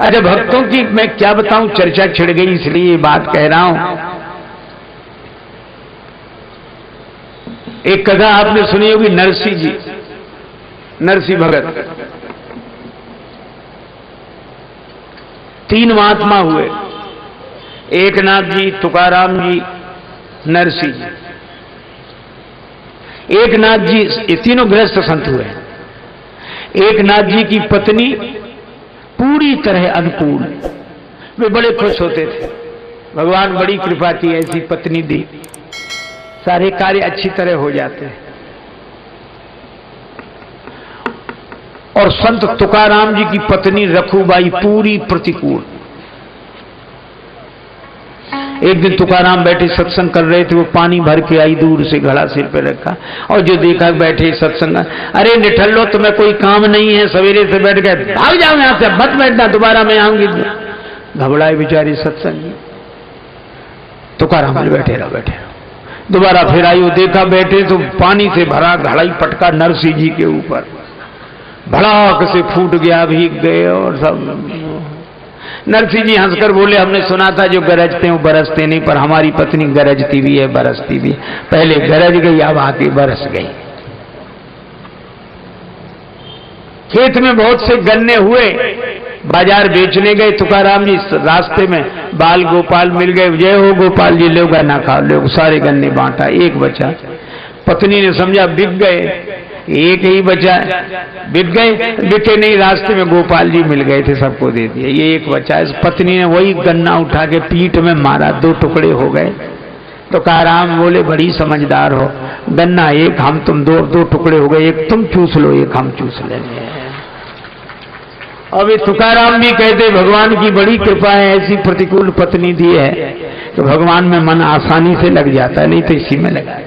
अच्छा, भक्तों की मैं क्या बताऊं, चर्चा छिड़ गई इसलिए ये बात कह रहा हूं। एक कथा आपने सुनी होगी, नरसिंह जी, नरसिंह भगत। 3 महात्मा हुए, एकनाथ जी, तुकाराम जी, नरसिंह जी। एकनाथ जी, ये तीनों गृहस्थ संत हुए। एकनाथ जी की पत्नी पूरी तरह अनुकूल, वे बड़े खुश होते थे, भगवान बड़ी कृपा की ऐसी पत्नी दी, सारे कार्य अच्छी तरह हो जाते हैं। और संत तुकाराम जी की पत्नी रखूबाई पूरी प्रतिकूल। एक दिन तुकाराम बैठे सत्संग कर रहे थे, वो पानी भर के आई, दूर से घड़ा सिर पे रखा, और जो देखा बैठे सत्संग, अरे निठल्लो तुम्हें कोई काम नहीं है, सवेरे से बैठ गए, भाग जाओ यहां से, मत बैठना, दोबारा मैं आऊंगी। घबराए बेचारे सत्संगी। तुकाराम बैठे रहो, बैठे रहो। दोबारा फिर आई, वो देखा बैठे तो पानी से भरा घड़ा ही पटका नरसिंह जी के ऊपर, भड़ाक से फूट गया, भीग गए और सब। नरसिंह जी हंसकर बोले, हमने सुना था जो गरजते हैं बरसते नहीं, पर हमारी पत्नी गरजती भी है बरसती भी। पहले गरज गई, अब आके बरस गई। खेत में बहुत से गन्ने हुए, बाजार बेचने गए तुकाराम जी, रास्ते में बाल गोपाल मिल गए, जय हो गोपाल जी, लो गन्ना खाओ, लो। सारे गन्ने बांटा, एक बचा। पत्नी ने समझा बिक गए, एक ही बचा, बिक गए, बिके नहीं, रास्ते में गोपाल जी मिल गए थे, सबको दे दिया, ये एक बचा। इस पत्नी ने वही गन्ना उठा के पीठ में मारा, 2 टुकड़े हो गए। तो तुकाराम बोले, बड़ी समझदार हो, गन्ना एक, हम तुम 2 टुकड़े हो गए, एक तुम चूस लो, एक हम चूस लेंगे। अब ये तुकाराम भी कहते, भगवान की बड़ी कृपा है, ऐसी प्रतिकूल पत्नी दी है तो भगवान में मन आसानी से लग जाता है, नहीं तो इसी में लगा।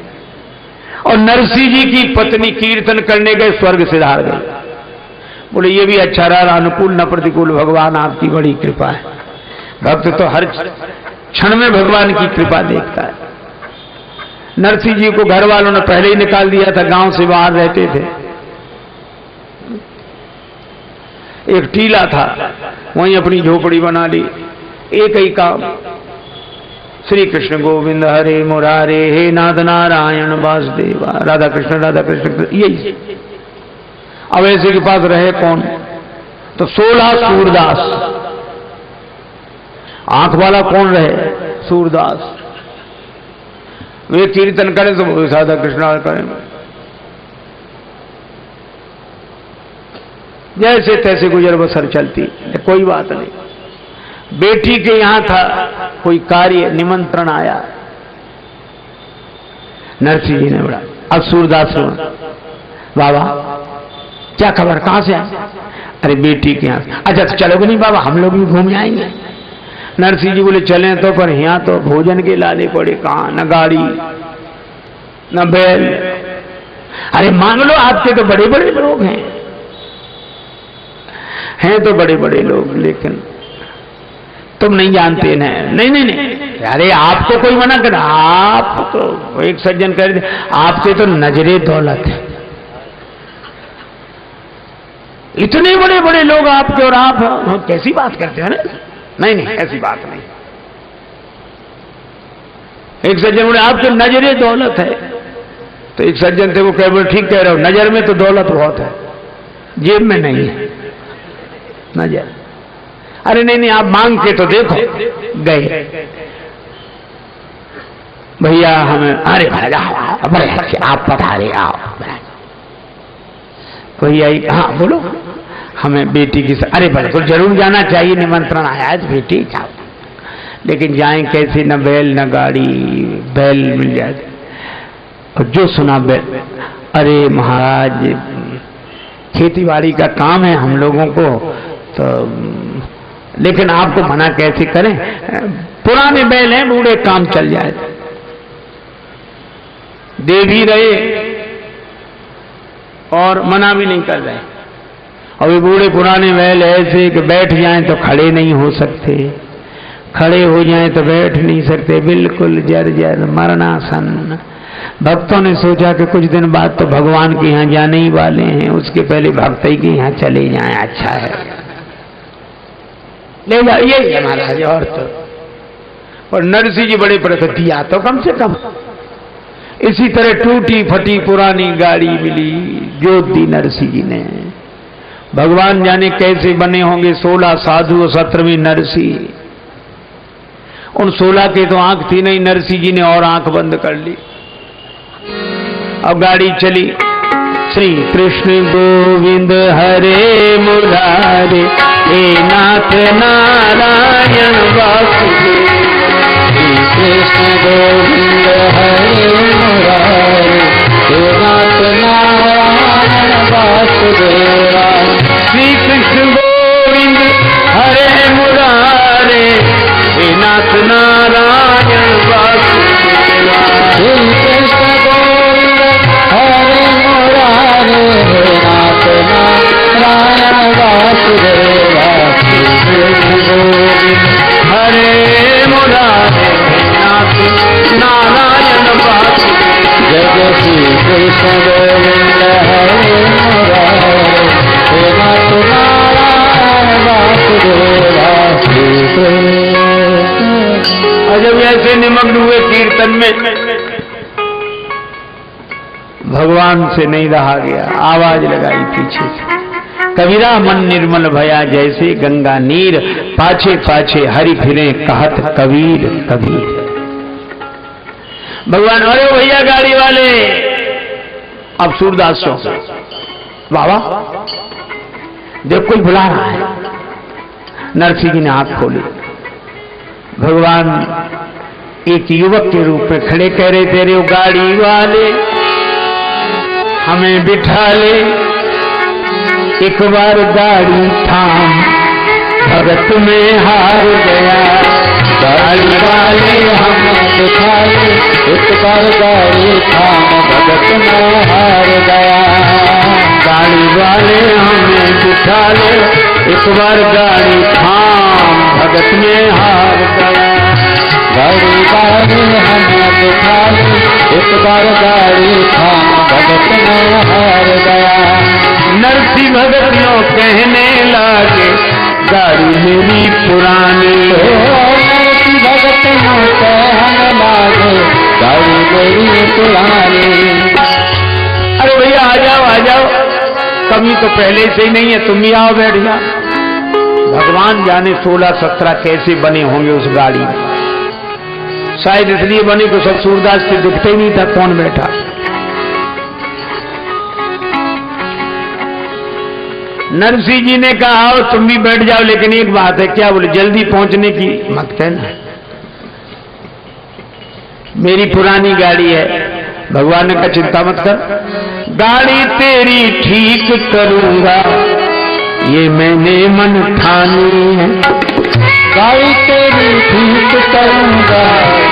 और नरसिंह जी की पत्नी कीर्तन करने गए, स्वर्ग से हार गई। बोले ये भी अच्छा रहा, अनुकूल न प्रतिकूल, भगवान आपकी बड़ी कृपा है। भक्त तो हर क्षण में भगवान की कृपा देखता है। नरसिंह जी को घर वालों ने पहले ही निकाल दिया था, गांव से बाहर रहते थे। एक टीला था, वहीं अपनी झोपड़ी बना ली, एक ही काम, श्री कृष्ण गोविंद हरे मुरारे, हे नाथ नारायण वासुदेवा, राधा कृष्ण यही। अब ऐसे के पास रहे कौन, तो 16 सूरदास। आंख वाला कौन रहे, सूरदास। वे कीर्तन करें तो राधा कृष्ण करें, जैसे तैसे गुजर बसर चलती, कोई बात नहीं। बेटी के यहां था कोई कार्य, निमंत्रण आया, नरसिंह जी ने बोला, अब सूरदास बाबा क्या खबर, कहां से आए? अरे बेटी के यहां। अच्छा तो चलोगे नहीं बाबा, हम लोग भी घूम जाएंगे। नरसिंह जी बोले चलें तो, पर यहां तो भोजन के लाने पड़े, कहां, न गाड़ी न बैल। अरे मान लो, आपके तो बड़े बड़े लोग हैं तो बड़े बड़े लोग, लेकिन तुम नहीं जानते ना। नहीं नहीं नहीं, अरे आपको कोई मना कर, आप तो एक सज्जन कह रहे थे, आपके तो नजरे दौलत है, इतने बड़े बड़े लोग आपके, और आप कैसी बात करते हैं ना। नहीं नहीं, ऐसी बात नहीं। एक सज्जन बोले आपके नजरे दौलत है, तो एक सज्जन थे वो कह बोले ठीक कह रहे हो, नजर में तो दौलत बहुत है, जेब में नहीं है नजर। अरे नहीं नहीं, आप मांग के तो देखो। गए भैया हमें, अरे आप पधारे, आओ भैया। हाँ बोलो, हमें बेटी की, अरे बिल्कुल जरूर जाना चाहिए, निमंत्रण आया है तो बेटी जाओ, लेकिन जाएं कैसे, न बैल न गाड़ी, बैल मिल जाए। और जो सुना बैल, अरे महाराज खेती बाड़ी का काम है हम लोगों को, तो लेकिन आपको मना कैसे करें, पुराने बैल हैं, बूढ़े काम चल जाए। दे भी रहे और मना भी नहीं कर रहे। और वे बूढ़े पुराने बैल ऐसे कि बैठ जाएं तो खड़े नहीं हो सकते, खड़े हो जाएं तो बैठ नहीं सकते, बिल्कुल जर्जर मरणासन। भक्तों ने सोचा कि कुछ दिन बाद तो भगवान के यहाँ जाने ही वाले हैं, उसके पहले भक्त ही के यहाँ चले जाएं, अच्छा है। ले जाओ, ये महाराज और तो। और नरसिंह जी बड़े बड़े दिया तो कम से कम। इसी तरह टूटी फटी पुरानी गाड़ी मिली, जोत दी नरसिंह जी ने। भगवान जाने कैसे बने होंगे 16 साधु और 17वीं नरसिंह। उन 16 के तो आंख थी नहीं, नरसिंह जी ने और आंख बंद कर ली। अब गाड़ी चली। श्री कृष्ण गोविंद हरे मुरारे, हे नाथ नारायण वासुदेव। श्री कृष्ण गोविंद हरे मुरारे, हे नाथ नारायण वासुदेवा। श्री कृष्ण गोविंद हरे मुरारे, हे नाथ नारायण वासुदेवा। श्री कृष्ण गोविंद हरे मुरारे, हे नाथ नारायण वासुदेवा। श्री कृष्ण गोविंद हरे मुरारे, हे नाथ नारायण वासुदेवा। जय श्री कृष्ण गोविंद हरे मुरारे, हे नाथ नारायण वासुदेवा। श्री कृष्ण। और जब ऐसे निमग्न हुए कीर्तन में, भगवान से नहीं रहा गया, आवाज लगाई पीछे से, कबीरा मन निर्मल भया जैसे गंगा नीर, पाछे पाछे हरि फिरे कहत कबीर कबीर। भगवान, अरे भैया गाड़ी वाले, अब सूरदास सो बाबा जब कोई बुला रहा है। नरसिंह जी ने आंख खोली। भगवान एक युवक के रूप में खड़े कह रहे थे, रे गाड़ी वाले हमें बिठा ले, एक बार गाड़ी थाम, भगत में हार गया। गाड़ी वाले हमें बिठा ले, एक बार गाड़ी थाम, भगत में हार गया। गाड़ी वाले हमें बिठा ले, एक बार गाड़ी थाम, भगत में हार गया। गाड़ी वाले हमें बिठा ले, एक बार गाड़ी थाम, भगत में हार गया। नरसिंह भगत यूं कहने लगे, गाड़ी मेरी पुरानी। नरसिंह भगत यूं कहने लगे, गाड़ी मेरी पुरानी। अरे भैया आ जाओ आ जाओ, कमी तो पहले से ही नहीं है, तुम भी आओ बैठ जाओ। भगवान जाने 16-17 कैसे बने होंगे उस गाड़ी में। शायद इसलिए बने कि सब सूरदास से दिखते ही नहीं था कौन बैठा। नरसिंह जी ने कहा आओ तुम भी बैठ जाओ, लेकिन एक बात है। क्या बोले? जल्दी पहुंचने की मत कहना, मेरी पुरानी गाड़ी है। भगवान ने कहा चिंता मत कर, गाड़ी तेरी ठीक करूंगा, ये मैंने मन ठानी है। गाड़ी तेरी ठीक करूंगा,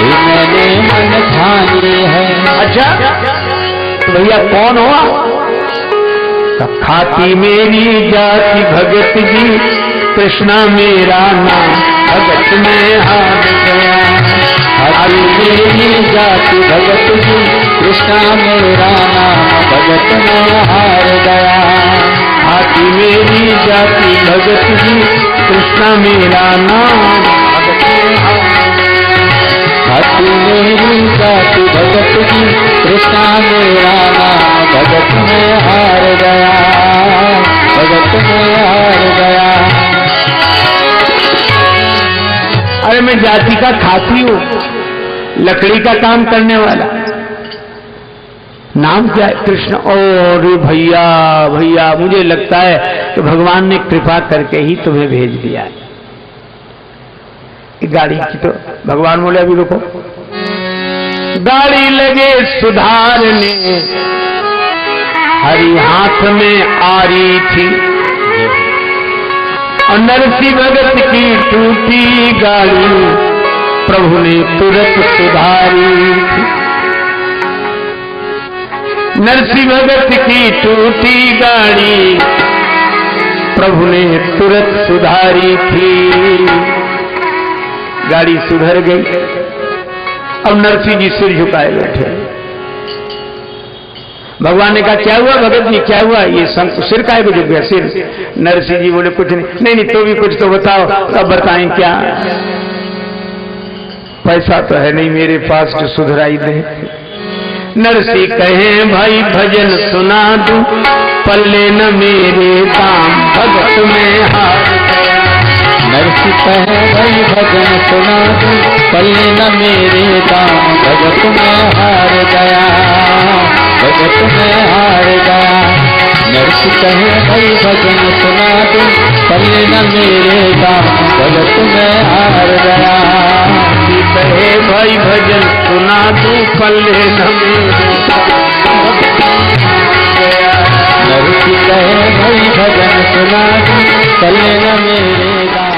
ये मैंने मन ठानी है। अच्छा तो भैया कौन हुआ? खाती मेरी जाति भगत जी, कृष्णा मेरा नाम, भगत में हार गया। खाती मेरी जाति भगत जी, कृष्णा मेरा नाम, भगत में हार गया। खाती मेरी जाति भगत जी, कृष्णा मेरा नाम, भगत में हार गया। खाती मेरी जाति भगत जी, कृष्णा मेरा नाम, भगत में हार गया। भगत में हार गया। अरे मैं जाति का खाती हूं, लकड़ी का काम करने वाला। नाम क्या है? कृष्ण। और भैया भैया मुझे लगता है कि भगवान ने कृपा करके ही तुम्हें भेज दिया है। गाड़ी की तो भगवान बोले अभी रुको, गाड़ी लगे सुधारने, हरी हाथ में आ रही थी, और नरसिंह भगत की टूटी गाड़ी प्रभु ने तुरंत सुधारी थी। नरसिंह भगत की टूटी गाड़ी प्रभु ने तुरंत सुधारी थी। गाड़ी सुधर गई। अब नरसिंह जी सिर झुकाए बैठे। भगवान ने कहा क्या हुआ भगत जी, क्या हुआ, ये सिर का है झुक गया सिर। नरसिंह जी बोले कुछ नहीं। नहीं तो भी कुछ तो बताओ। तब बताएं क्या, पैसा तो है नहीं मेरे पास जो सुधराई दे। नरसिंह कहे भाई भजन सुना दूं, पल्ले न मेरे दाम भगत में हार गया। नरसिंह कहे भाई भजन सुना दूं, पल्ले न मेरे दाम भगत में हार गया, भगत में हार गया। नरसिंह कहे भाई भजन सुना दूं, पल्ले न मेरे दाम भगत में हार गया। कहे भाई भजन सुना दूं, पल्ले न मेरे नरसिंह कहे भाई भजन सुना दूं, पल्ले न मेरे दाम